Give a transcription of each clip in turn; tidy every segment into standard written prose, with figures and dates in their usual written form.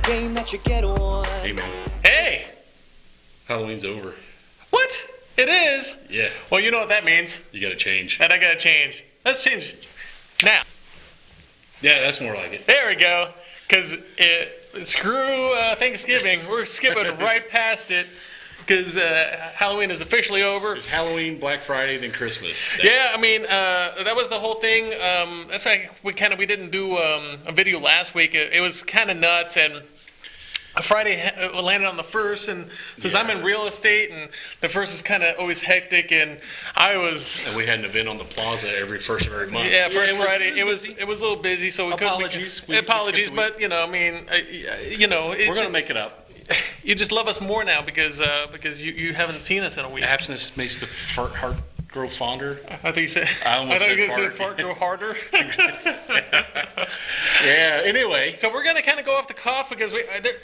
game that you get on. Hey, man. Hey! Halloween's over. What? It is? Yeah. Well, you know what that means. You gotta change. And I gotta change. Let's change now. Yeah, that's more like it. There we go. Because screw Thanksgiving. We're skipping right past it. Because Halloween is officially over. There's Halloween, Black Friday, then Christmas. Yeah, I mean, that was the whole thing. That's why we didn't do a video last week. It was kind of nuts, and Friday landed on the 1st, and since I'm in real estate, and the 1st is kind of always hectic, and And we had an event on the plaza every first of every month. Yeah, first Friday. It was a little busy, so we Apologies. couldn't. Apologies, but I mean, we're gonna make it up. You just love us more now because you haven't seen us in a week. Absence makes the heart grow fonder. I think you said. I almost thought said you said fart. fart grow harder. Yeah. Anyway, So we're gonna kind of go off the cuff because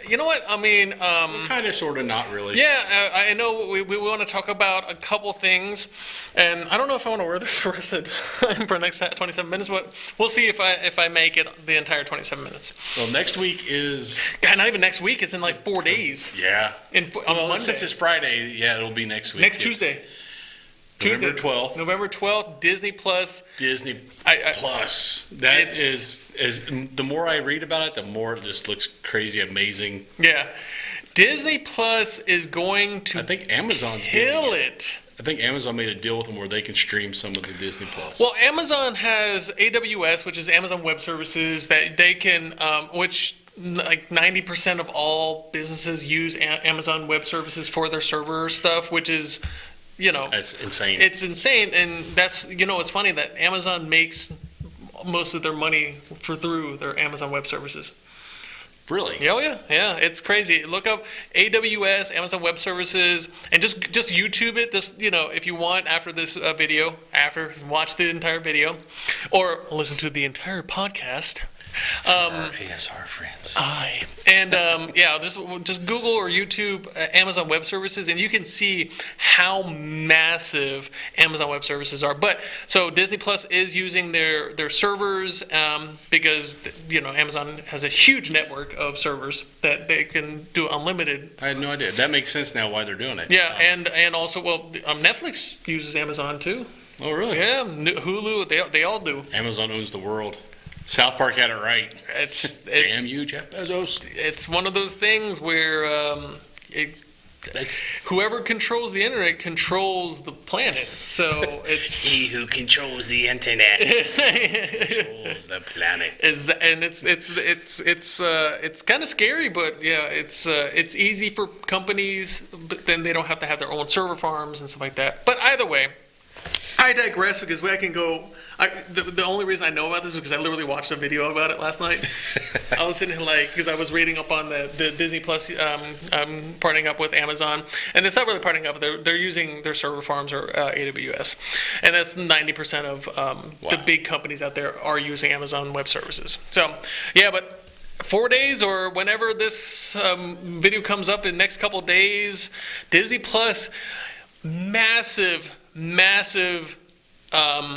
you know what I mean. kind of, sort of, not really. Yeah, I know we want to talk about a couple things, and I don't know if I want to wear this for the rest of the time for the next 27 minutes, but we'll see if I make it the entire 27 minutes. Well, next week is. God, not even next week. It's in like 4 days. Yeah. On Monday. Since it's Friday, yeah, it'll be next week. Next Tuesday. November 12th. November 12th, Disney Plus. Disney I- Plus. That It's- is the more I read about it, the more it just looks crazy, amazing. Yeah. Disney Plus is going to I think Amazon's kill getting it. I think Amazon made a deal with them where they can stream some of the Disney Plus. Well, Amazon has AWS, which is Amazon Web Services, that they can, which like 90% of all businesses use Amazon Web Services for their server stuff, which is, that's insane. it's insane. And that's, it's funny that Amazon makes most of their money through their Amazon Web Services. Really? Yeah, it's crazy. Look up AWS, Amazon Web Services, and just YouTube it. Just if you want, after this video, watch the entire video, or listen to the entire podcast. Our ASR friends. Just Google or YouTube Amazon Web Services, and you can see how massive Amazon Web Services are. But so Disney Plus is using their servers because Amazon has a huge network of servers that they can do unlimited. I had no idea. That makes sense now why they're doing it. Yeah, and also Netflix uses Amazon too. Oh, really? Yeah, Hulu, they all do. Amazon owns the world. South Park had it right. It's Damn you, Jeff Bezos. It's one of those things where whoever controls the internet controls the planet. So it's he who controls the internet controls the planet. It's kind of scary, but yeah, it's easy for companies, but then they don't have to have their own server farms and stuff like that. But either way, I digress because I can go. The only reason I know about this is because I literally watched a video about it last night. I was sitting here because I was reading up on the Disney Plus partnering up with Amazon, and it's not really partnering up. They're using their server farms or AWS, and that's 90% of the big companies out there are using Amazon Web Services. So yeah, but 4 days or whenever this video comes up in the next couple of days, Disney Plus, massive.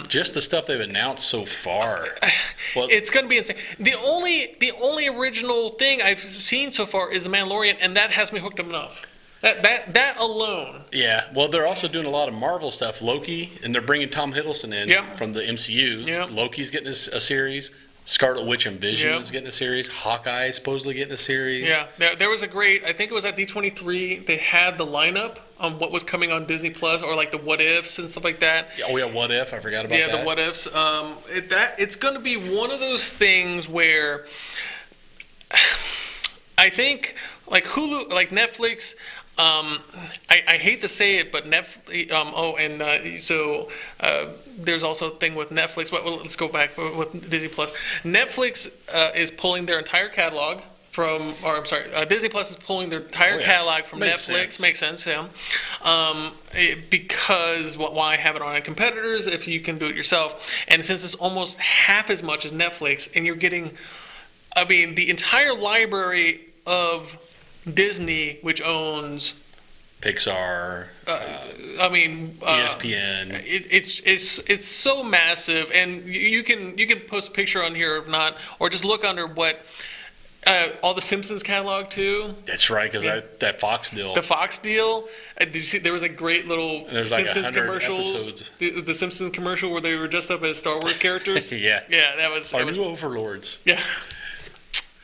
Just the stuff they've announced so far. Well, It's going to be insane. The only original thing I've seen so far is The Mandalorian, and that has me hooked up enough. That alone. yeah. Well, they're also doing a lot of Marvel stuff. Loki, and they're bringing Tom Hiddleston in from the MCU. Yep. Loki's getting a series. Scarlet Witch and Vision Yep. is getting a series. Hawkeye is supposedly getting a series. Yeah, there was a great. I think it was at D23. They had the lineup on what was coming on Disney Plus, or like the what ifs and stuff like that. Oh yeah, What If? I forgot about that. Yeah, the what ifs. It's going to be one of those things where I think like Hulu, like Netflix. I hate to say it, but Netflix. There's also a thing with Netflix. But let's go back with Disney Plus. Netflix is pulling their entire catalog from, or I'm sorry, Disney Plus is pulling their entire catalog from Makes Netflix. sense. Makes sense, yeah. Because why have it on competitors if you can do it yourself? And since it's almost half as much as Netflix, and you're getting, the entire library of Disney, which owns Pixar, ESPN. It's so massive, and you can post a picture on here or not, or just look under what All the Simpsons catalog too. That's right, because that Fox deal. The Fox deal. Did you see? There was a great little Simpsons commercials. Episodes. The Simpsons commercial where they were dressed up as Star Wars characters. Yeah. Yeah, that was. Our new overlords. Yeah.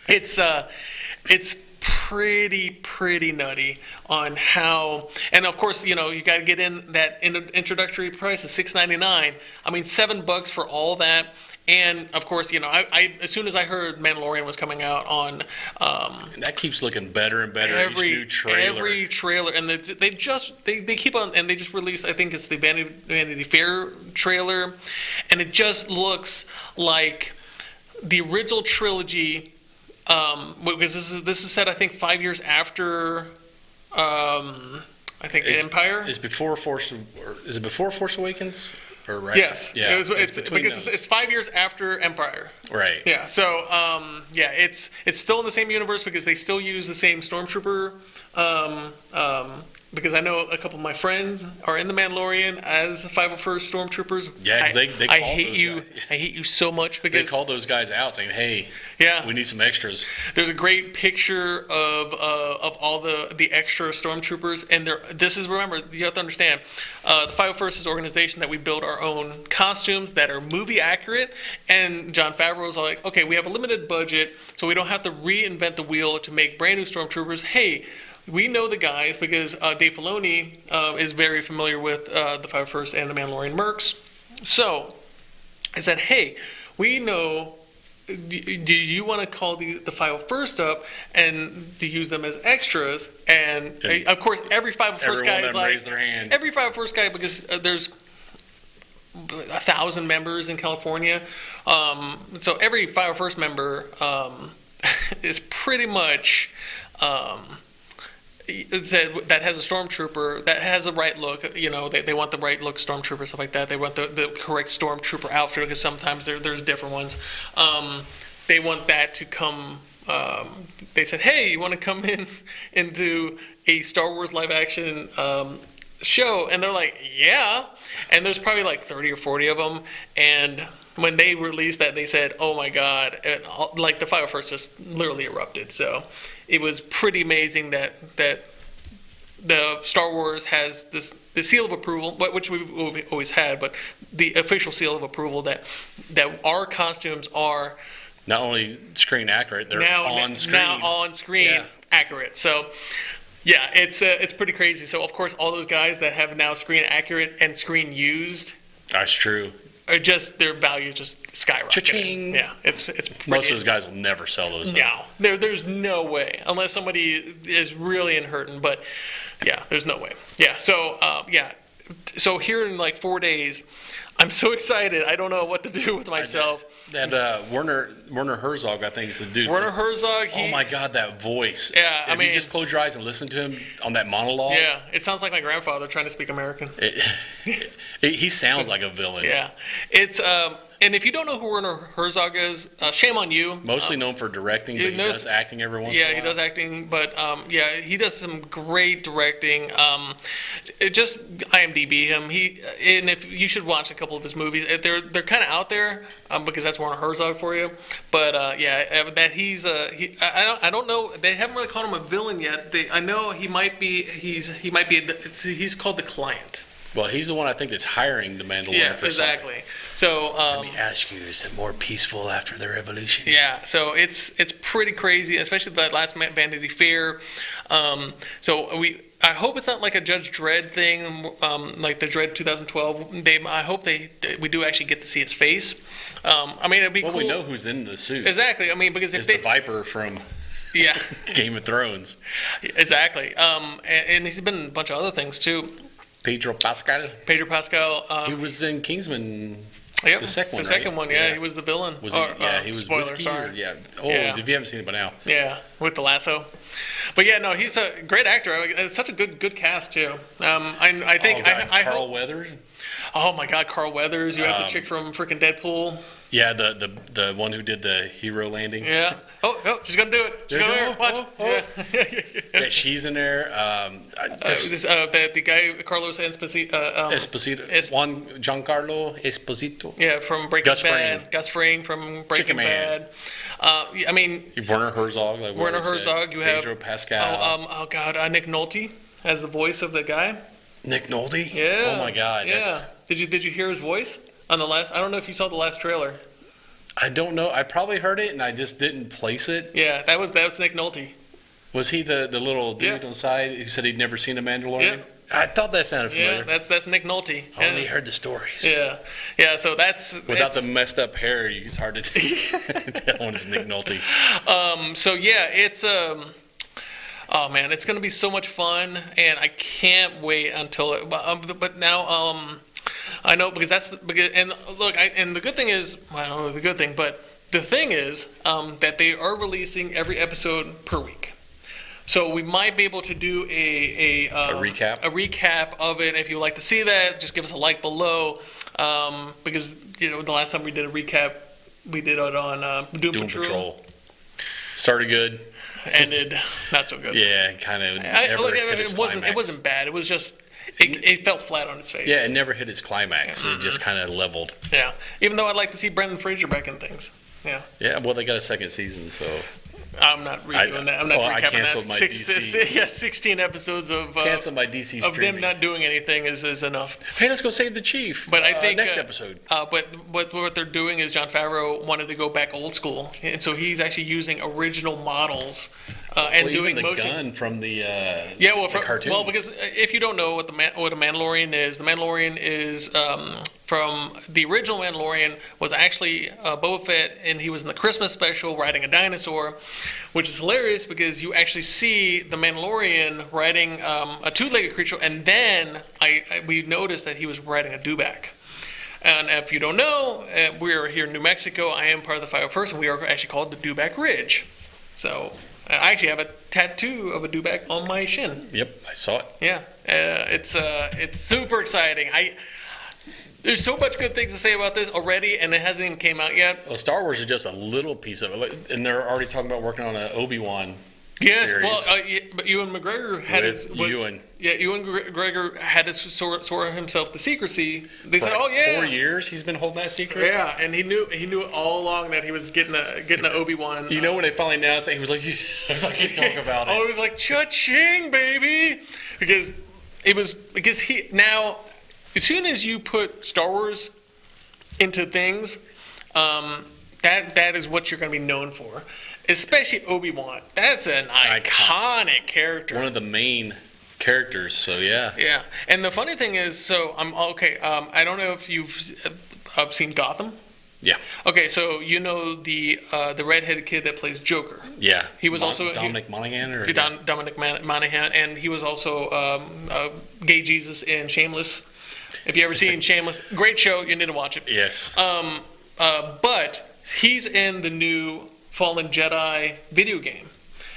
It's pretty nutty on how, and of course, you got to get in that introductory price of $6.99. I mean, $7 for all that. And of course, I as soon as I heard Mandalorian was coming out on, and that keeps looking better and better. Each new trailer. Every trailer, and they keep on, and they just released. I think it's the Vanity Fair trailer, and it just looks like the original trilogy. Because this is set, I think, 5 years after. I think Empire is before Force. Is it before Force Awakens? Or right? Yes. Yeah. It's 5 years after Empire. Right. Yeah. So it's still in the same universe because they still use the same stormtrooper. Because I know a couple of my friends are in the Mandalorian as 501st stormtroopers. Yeah, because they call I hate those you. guys. I hate you so much because they call those guys out saying, "Hey, we need some extras." There's a great picture of all the extra stormtroopers, and remember, you have to understand, the 501st is an organization that we build our own costumes that are movie accurate, and Jon Favreau's like, okay, we have a limited budget, so we don't have to reinvent the wheel to make brand new stormtroopers. Hey, we know the guys because Dave Filoni is very familiar with the 501st and the Mandalorian mercs. So I said, hey, we know. Do you want to call the 501st up and to use them as extras? And of course, every 501st guy is like, raise their hand. Every 501st guy, because there's 1,000 members in California. So every 501st member is pretty much. It said that has a stormtrooper that has the right look. They want the right look stormtrooper, stuff like that. They want the correct stormtrooper outfit because sometimes there's different ones. They want that to come. They said, "Hey, you want to come into a Star Wars live action show?" And they're like, "Yeah." And there's probably like 30 or 40 of them. And when they released that, they said, "Oh my God!" And like the 501st just literally erupted. So it was pretty amazing that the Star Wars has the seal of approval, which we've always had, but the official seal of approval that our costumes are not only screen accurate, they're on screen accurate. So yeah, it's pretty crazy. So of course, all those guys that have now screen accurate and screen used, that's true. Are just their value just skyrocketing. Cha-ching. Yeah, it's pretty, most of those guys will never sell those. No, there's no way unless somebody is really hurting. But yeah, there's no way. Yeah, so here in like 4 days, I'm so excited. I don't know what to do with myself. That Werner Herzog, I think is the dude. Werner Herzog. Oh my God, that voice. Yeah, if you just close your eyes and listen to him on that monologue. Yeah, it sounds like my grandfather trying to speak American. He sounds like a villain. Yeah, it's and if you don't know who Werner Herzog is, shame on you. Mostly known for directing, but he does acting every once in a while. Yeah, he does acting, but he does some great directing. Just IMDb him. And if you should watch a couple of his movies. They're kind of out there because that's Werner Herzog for you. But that he's I don't know. They haven't really called him a villain yet. I know he might be. He's called the Client. Well, he's the one I think that's hiring the Mandalorian for exactly. something. So let me ask you: is it more peaceful after the revolution? Yeah. So it's pretty crazy, especially that last Vanity Fair. I hope it's not like a Judge Dredd thing, like the Dredd 2012. I hope we do actually get to see his face. It'd be cool. Well, we know who's in the suit. Exactly. Because if it's the Viper from Game of Thrones. Exactly. And he's been in a bunch of other things too. Pedro Pascal. He was in Kingsman. Yep, the second one. The second one, yeah, he was the villain. Was he? He was spoiler, whiskey. sorry. If you haven't seen it by now. Yeah, with the lasso. But yeah, no, he's a great actor. It's such a good cast too. I think Carl hope, Weathers. Oh my God, Carl Weathers. You have the chick from freaking Deadpool. Yeah, the one who did the hero landing. Yeah. Oh, she's gonna do it. She's gonna do it. Watch. Yeah. Yeah, she's in there. The guy Carlos Esposito. Juan Giancarlo Esposito. Yeah, from Breaking Bad. Gus Fring from Breaking Bad. I mean, Werner Herzog. Werner Herzog. You have Pedro Pascal. Oh God, Nick Nolte as the voice of the guy. Nick Nolte. Yeah. Oh my God. Yeah. Did you hear his voice on the last? I don't know if you saw the last trailer. I don't know. I probably heard it and I just didn't place it. Yeah, that was Nick Nolte. Was he the little dude on the side who said he'd never seen a Mandalorian? Yeah. I thought that sounded familiar. Yeah, that's Nick Nolte. I only heard the stories. Yeah. So without the messed up hair, it's hard to tell when it's Nick Nolte. So yeah, it's oh man, it's gonna be so much fun, and I can't wait until it. But now I know because and look, and the good thing is, well, I don't know the good thing, but the thing is that they are releasing every episode per week. So we might be able to do a recap of it. If you'd like to see that, just give us a like below. Because the last time we did a recap, we did it on Doom Patrol. Started good, ended not so good. Yeah, kind of. It wasn't bad. It was just it fell flat on its face. Yeah, it never hit its climax. It just kind of leveled. Yeah, even though I'd like to see Brendan Fraser back in things. Yeah. Yeah, well, they got a second season, so. I'm not redoing that. I'm not recapping that. My DC. 16 episodes of cancel my DC streaming. Of them not doing anything is enough. Hey, let's go save the chief. But I think next episode. But what they're doing is Jon Favreau wanted to go back old school, and so he's actually using original models and doing even the motion. gun from the the cartoon. Well, because if you don't know what a Mandalorian is, the Mandalorian is from the original Mandalorian was actually Boba Fett, and he was in the Christmas special riding a dinosaur, which is hilarious because you actually see the Mandalorian riding a two-legged creature, and then we noticed that he was riding a dewback. And if you don't know, we're here in New Mexico. I am part of the 501st, and we are actually called the Dewback Ridge. So I actually have a tattoo of a dewback on my shin. Yep, I saw it. Yeah, it's super exciting. There's so much good things to say about this already, and it hasn't even came out yet. Well, Star Wars is just a little piece of it, and they're already talking about working on an Obi-Wan series. Well, but Ewan McGregor had Ewan McGregor had to swear himself to secrecy. They said, "Oh yeah, 4 years he's been holding that secret." Yeah, and he knew it all along that he was getting a Obi-Wan. You know when they finally announced it, he was like, "I can't talk about it." Oh, he was like, "Cha-ching, baby," because he now. As soon as you put Star Wars into things, that is what you're going to be known for. Especially Obi-Wan. That's an iconic character. One of the main characters, so yeah. Yeah. And the funny thing is, so I don't know if you've seen Gotham. Yeah. Okay, so the redheaded kid that plays Joker. Yeah. He was also Dominic Monaghan Dominic Monaghan, and he was also Gay Jesus in Shameless. If you ever seen Shameless, great show. You need to watch it. Yes. But he's in the new Fallen Jedi video game.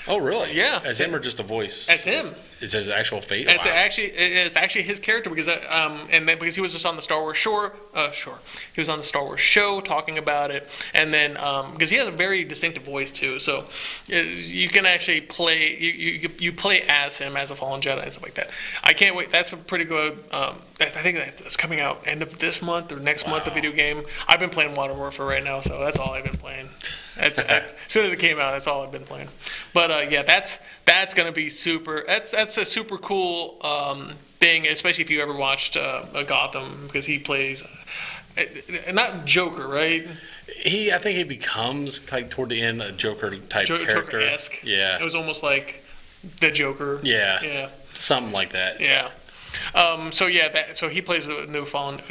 Oh, really? Yeah. As him or just a voice? As him. It's his actual fate. It's actually his character because because he was just on the Star Wars he was on the Star Wars show talking about it, and then because he has a very distinctive voice too, so you can actually play you play as him as a fallen Jedi and stuff like that. I can't wait. That's a pretty good. I think that's coming out end of this month or next month. The video game. I've been playing Modern Warfare right now, so that's all I've been playing. As soon as it came out, that's all I've been playing. But that's gonna be super. That's a super cool thing, especially if you ever watched Gotham, because he plays not Joker, right? I think he becomes like toward the end a Joker type character. Joker-esque. Yeah. It was almost like the Joker. Yeah. Yeah. Something like that. Yeah. So he plays the new Fallen.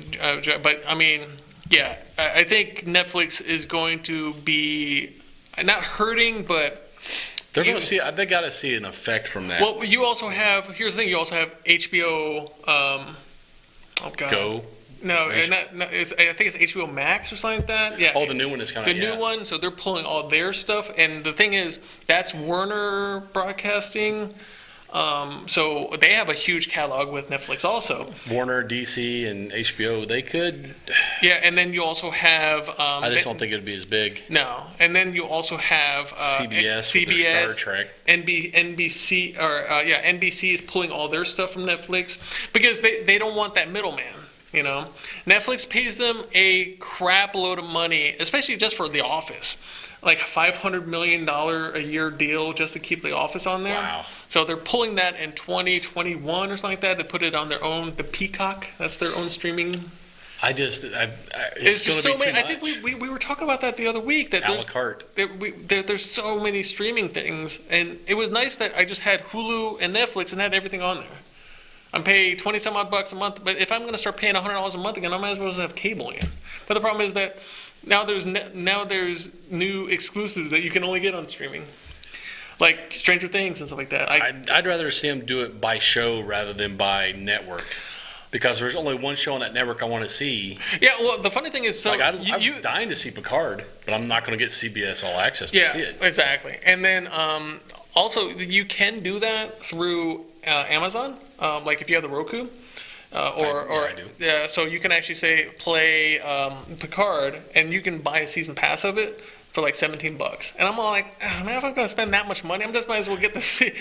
But I mean, yeah, I think Netflix is going to be not hurting, but. They're going to see. They got to see an effect from that. Well, you also have. Here's the thing. You also have HBO. Oh God. Go. No, I think it's HBO Max or something like that. Yeah. Oh, the new one is coming. The new one. So they're pulling all their stuff, and the thing is, that's Warner Broadcasting. So they have a huge catalog with Netflix also. Warner, DC, and HBO, they could. Yeah, and then you also have. I just don't think it'd be as big. No, and then you also have CBS, with their Star Trek. NBC, NBC is pulling all their stuff from Netflix because they don't want that middleman. You know, Netflix pays them a crap load of money, especially just for The Office. Like $500 million a year deal just to keep The Office on there. Wow. So they're pulling that in 2021 or something like that. They put it on their own, the Peacock. That's their own streaming. It's just so many. I think we were talking about that the other week. That a la carte. There's so many streaming things, and it was nice that I just had Hulu and Netflix and had everything on there. I'm paying 20 some odd bucks a month, but if I'm going to start paying $100 a month again, I might as well have cable again. But the problem is that now there's new exclusives that you can only get on streaming, like Stranger Things and stuff like that. I'd rather see them do it by show rather than by network, because there's only one show on that network I want to see. Yeah, well, the funny thing is, so I'm dying to see Picard, but I'm not going to get CBS All Access to see it. Yeah, exactly. And then also you can do that through Amazon, like if you have the Roku. I do. Yeah, so you can actually say play Picard, and you can buy a season pass of it for like $17. And I'm all like, man, if I'm going to spend that much money, I just might as well get this. If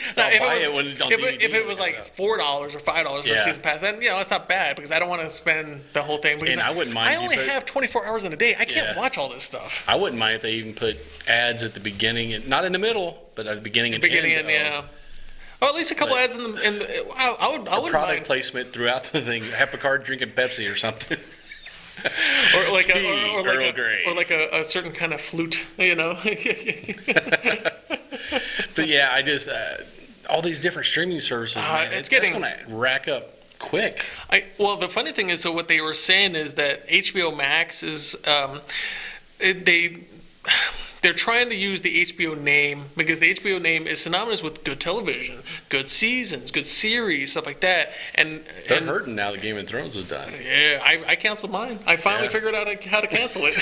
it was like $4 or $5 for a season pass, then it's not bad because I don't want to spend the whole thing. Because and I wouldn't mind. I only have 24 hours in a day. I can't watch all this stuff. I wouldn't mind if they even put ads at the beginning, and not in the middle, but at the beginning and end. Or at least a couple ads in the. I would product mind. Placement throughout the thing. Have Picard drinking Pepsi or something. or like a certain kind of flute, But yeah, I just all these different streaming services, man, it's going to rack up quick. Well, the funny thing is, so what they were saying is that HBO Max is they're trying to use the HBO name because the HBO name is synonymous with good television, good seasons, good series, stuff like that. And they're hurting now that Game of Thrones is done. Yeah, I canceled mine. I finally figured out how to cancel it,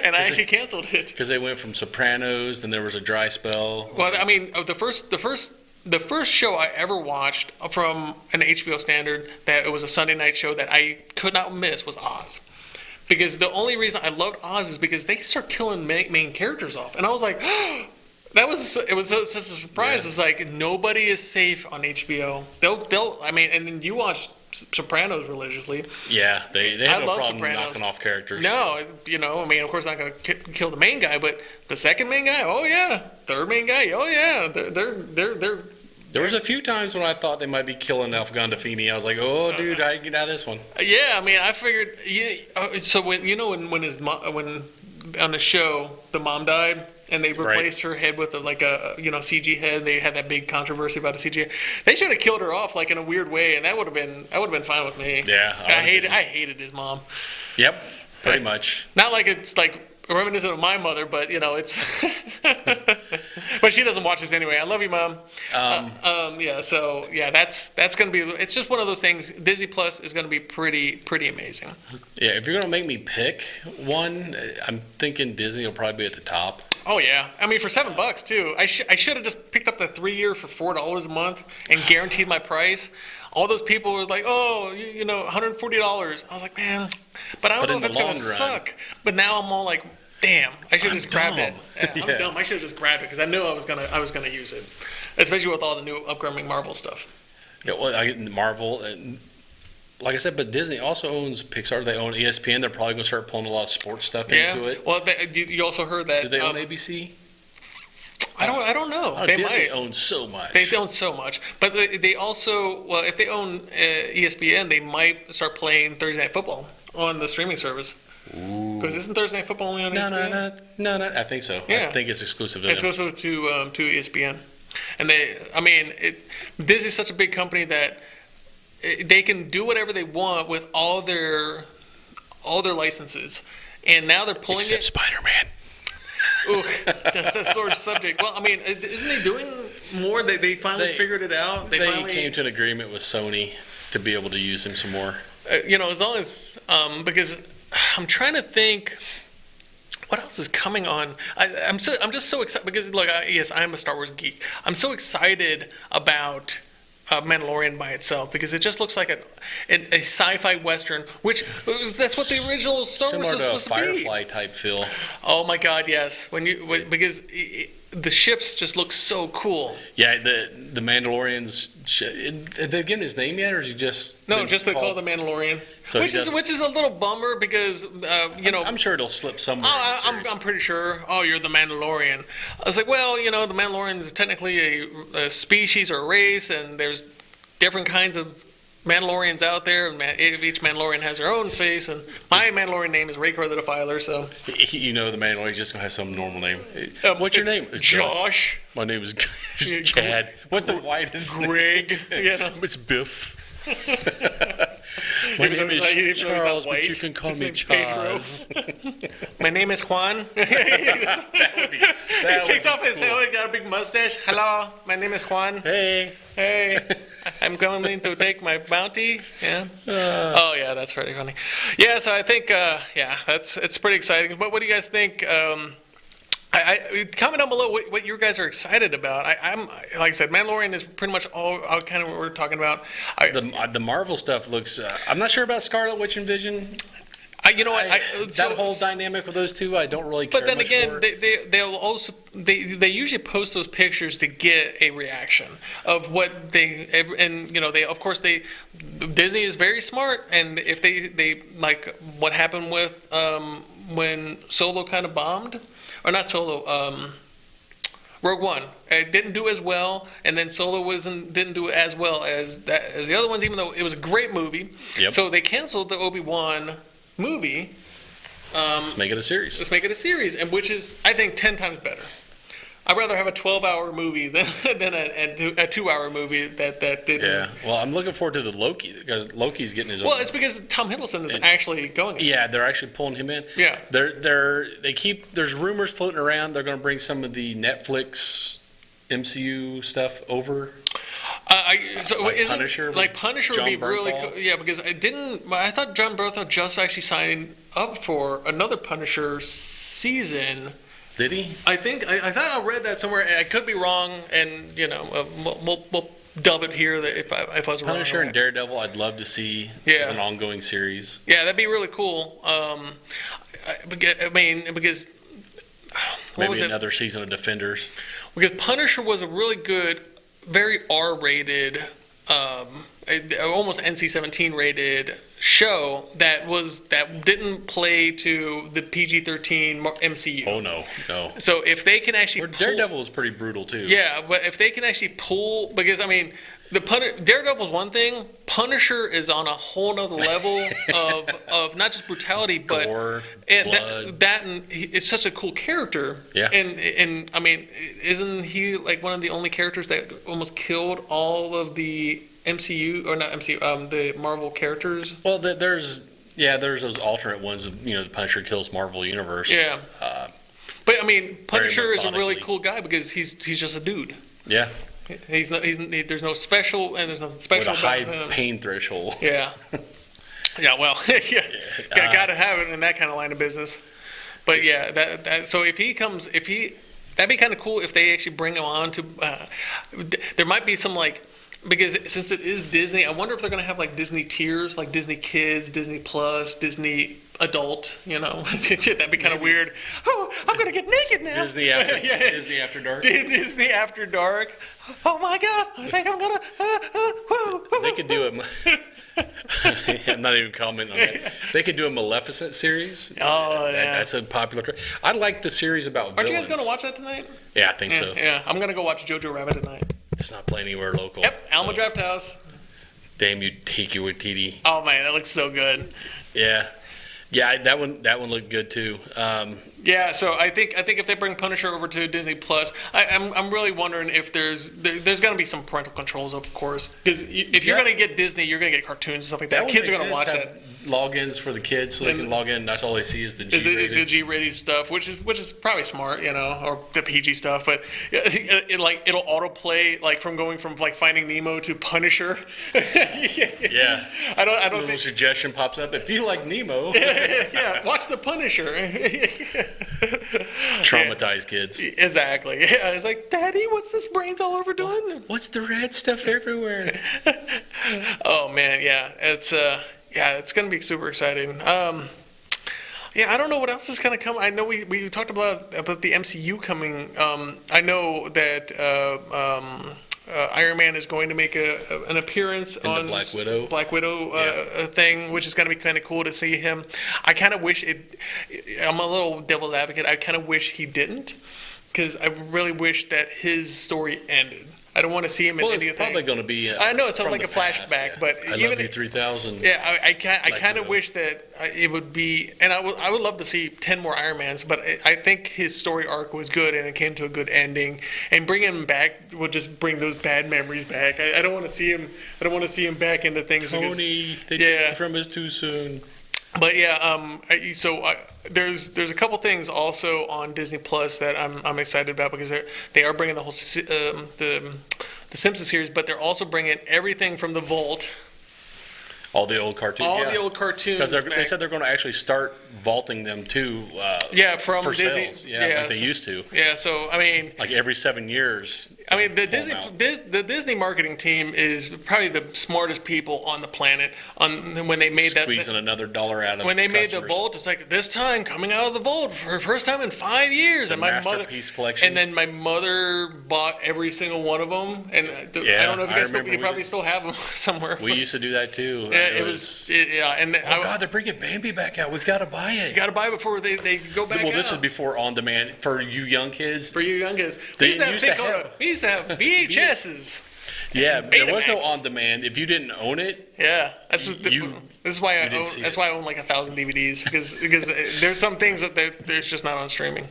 and I actually canceled it because they went from Sopranos, then there was a dry spell. Well, I mean, the first show I ever watched from an HBO standard that it was a Sunday night show that I could not miss was Oz. Because the only reason I loved Oz is because they start killing main characters off, and I was like, it was such a surprise. Yeah. It's like nobody is safe on HBO. And then you watch Sopranos religiously. Yeah, they have no problem knocking off characters. No, of course not going to kill the main guy, but the second main guy, oh yeah, third main guy, oh yeah, they're. There was a few times when I thought they might be killing Elfgon Defini. I was like, "Oh, dude, I can get out of this one." Yeah, I mean, I figured. So when on the show the mom died and they replaced her head with a CG head, they had that big controversy about a CG. They should have killed her off like in a weird way, and that would have been fine with me. Yeah, I hated his mom. Yep, pretty much. Not like it's like reminiscent of my mother, but it's. But she doesn't watch this anyway. I love you, Mom. That's gonna be. It's just one of those things. Disney Plus is gonna be pretty amazing. Yeah, if you're gonna make me pick one, I'm thinking Disney will probably be at the top. Oh yeah, I mean for $7 too. I should have just picked up the 3-year for $4 a month and guaranteed my price. All those people were like, oh, $140. I was like, man, but I don't know if it's gonna suck. But now I'm all like, damn, I should have just grabbed it. Yeah, I'm dumb. I should have just grabbed it because I knew I was gonna use it, especially with all the new upcoming Marvel stuff. Yeah, well, I get Marvel, and like I said, but Disney also owns Pixar. They own ESPN. They're probably gonna start pulling a lot of sports stuff into it. Well, you also heard that. Do they own ABC? I don't know. Oh, they Disney owns so much. They own so much, but they also if they own ESPN, they might start playing Thursday Night Football on the streaming service. Because isn't Thursday Night Football only on ESPN? No. I think so. Yeah. I think it's exclusive to them. Exclusive to ESPN, and Disney's such a big company that they can do whatever they want with all their licenses, and now they're pulling except Spider-Man. Ooh, that's a sore subject. Well, I mean, isn't he doing more? They finally figured it out. They came to an agreement with Sony to be able to use him some more. As long as because I'm trying to think what else is coming on. I'm just so excited because look, yes, I'm a Star Wars geek. I'm so excited about Mandalorian by itself, because it just looks like a sci-fi western, that's what the original Star Wars Similar was to a supposed to be. Firefly type feel. Oh my God, yes! Because the ships just look so cool. Yeah, the Mandalorian's. Did they give him his name yet, or is he just? No, just they call it the Mandalorian, So which is a little bummer because I'm sure it'll slip somewhere. I'm pretty sure. Oh, you're the Mandalorian. I was like, well, the Mandalorian is technically a species or a race, and there's different kinds of Mandalorians out there. And each Mandalorian has their own face, and my Mandalorian name is Raykor the Defiler. So the Mandalorian's just gonna have some normal name. What's your name? Josh. My name is Chad. What's the whitest Greg. name? It's Biff. My name is Charles, but you can call me Charles. My name is Juan. He takes off his helmet, got a big mustache. Hello, my name is Juan. Hey, I'm going to take my bounty. Yeah. Oh yeah, that's pretty funny. Yeah, so I think it's pretty exciting. But what do you guys think? I comment down below what you guys are excited about. I'm like I said, Mandalorian is pretty much all kind of what we're talking about. The Marvel stuff looks. I'm not sure about Scarlet Witch and Vision. That whole dynamic with those two, I don't really care. But then much again, for. they'll also they usually post those pictures to get a reaction of what they Disney is very smart, and if they like what happened with when Solo kind of bombed. Or not Solo, Rogue One. It didn't do as well, and then Solo didn't do as well as the other ones, even though it was a great movie. Yep. So they canceled the Obi-Wan movie. Let's make it a series. And which is, I think, 10 times better. I'd rather have a 12-hour movie than a 2-hour movie that didn't. Yeah. Well, I'm looking forward to the Loki, because Loki's getting his own. Well, it's because Tom Hiddleston is actually going. Yeah, they're actually pulling him in. Yeah. There's rumors floating around. They're going to bring some of the Netflix MCU stuff over. Punisher. Punisher would be really cool. Yeah, because I thought John Bernthal just actually signed up for another Punisher season. Did he? I thought I read that somewhere. I could be wrong, and we'll dub it here that if I was wrong. Punisher and Daredevil, I'd love to see as an ongoing series. Yeah, that'd be really cool. Because maybe another season of Defenders. Because Punisher was a really good, very R-rated, almost NC-17 rated show that didn't play to the PG-13 MCU. Oh no. So if they can actually Daredevil was pretty brutal too. Yeah, but if they can actually pull, because Daredevil's one thing, Punisher is on a whole nother level of not just brutality, but gore, blood. It's such a cool character. Yeah. And I mean, isn't he like one of the only characters that almost killed all of the MCU, or not MCU, the Marvel characters? Well, there's those alternate ones. The Punisher kills Marvel Universe. Yeah. But I mean, Punisher is a really methodically. cool guy because he's just a dude. Yeah. There's no special, and there's nothing special With a high about him. pain threshold. Yeah. Yeah. Well, gotta have it in that kind of line of business. But yeah, so if he comes, that'd be kind of cool if they actually bring him on to. There might be some because since it is Disney, I wonder if they're gonna have like Disney tiers, like Disney Kids, Disney Plus, Disney Adult. That'd be kind of weird. Oh, I'm gonna get naked now. Disney After Dark. Disney After Dark. Oh my God! I think I'm gonna. They could do I'm not even commenting on that. They could do a Maleficent series. Oh, yeah. That's a popular. I like the series about Aren't villains. you guys gonna watch that tonight? Yeah, I think so. Yeah, I'm gonna go watch Jojo Rabbit tonight. It's not playing anywhere local. Yep, Alamo Draft House. Damn you, Tiki Waititi. Oh man, that looks so good. Yeah, that one looked good too. Yeah, so I think if they bring Punisher over to Disney Plus, I'm really wondering if there's going to be some parental controls, of course, because if you're going to get Disney, you're going to get cartoons and stuff like that. Kids are going to watch that. Logins for the kids, so they can log in. That's all they see is the G-rated. Is the G-rated stuff, which is probably smart, or the PG stuff. But it'll autoplay from going from Finding Nemo to Punisher. Yeah, I don't think a suggestion pops up. If you like Nemo, yeah, watch the Punisher. Traumatized kids. Exactly. Yeah, it's like, Daddy, what's this brains all over doing? What's the red stuff everywhere? Oh man, yeah, it's gonna be super exciting. Yeah, I don't know what else is gonna come. I know we talked about the MCU coming. I know that Iron Man is going to make an appearance on the Black Widow thing, which is going to be kind of cool to see him. I kind of wish it. I'm a little devil's advocate. I kind of wish he didn't, because I really wish that his story ended. I don't want to see him in anything. It's probably going to be. I know it sounds like a past, flashback, yeah. but I even love you 3000. Yeah, I kind of Widow. wish that it would be, and I would love to see 10 more Iron Mans, but I think his story arc was good and it came to a good ending. And bringing him back will just bring those bad memories back. I don't want to see him. I don't want to see him back into things. Tony, they took it from us too soon. But yeah, there's a couple things also on Disney Plus that I'm excited about, because they are bringing the whole the Simpsons series, but they're also bringing everything from the vault. All the old cartoons. The old cartoons. Because they said they're going to actually start vaulting them too. From for Disney. sales. Like they used to. Yeah, so I mean, like every 7 years. I mean, the Disney marketing team is probably the smartest people on the planet. When they made squeezing another dollar out of when they customers. made the vault, it's like this time coming out of the vault for the first time in 5 years, The and my masterpiece mother collection. and then my mother bought every single one of them, and I don't know if you guys you probably still have them somewhere. We used to do that too. Oh God, they're bringing Bambi back out. We've got to buy it. You got to buy it before they go back out. Well, this is before on demand for you young kids. For you young kids, We we used to have VHSs. Yeah, there was no Betamax. on demand. If you didn't own it, This is why I own. That's why I own like 1,000 DVDs, because there's some things that there's just not on streaming.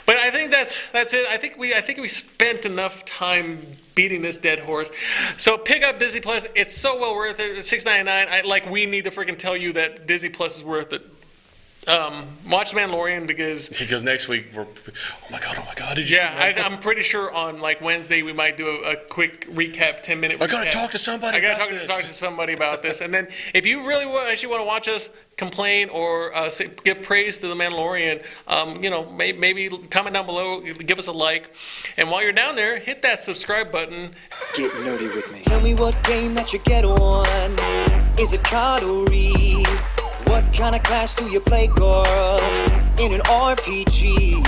But I think that's it. I think we spent enough time beating this dead horse. So pick up Disney Plus. It's so well worth it. It's $6.99. We need to freaking tell you that Disney Plus is worth it. Watch The Mandalorian because next week we're oh my god did you see that? I'm pretty sure on like Wednesday we might do a quick recap, 10-minute recap. I gotta talk to somebody talk to somebody about this. And then if you really actually want to watch us complain or give praise to The Mandalorian, maybe comment down below, give us a like, and while you're down there, hit that subscribe button. Get nerdy with me. Tell me what game that you get on. Is it card or read? What kind of class do you play, girl? In an RPG.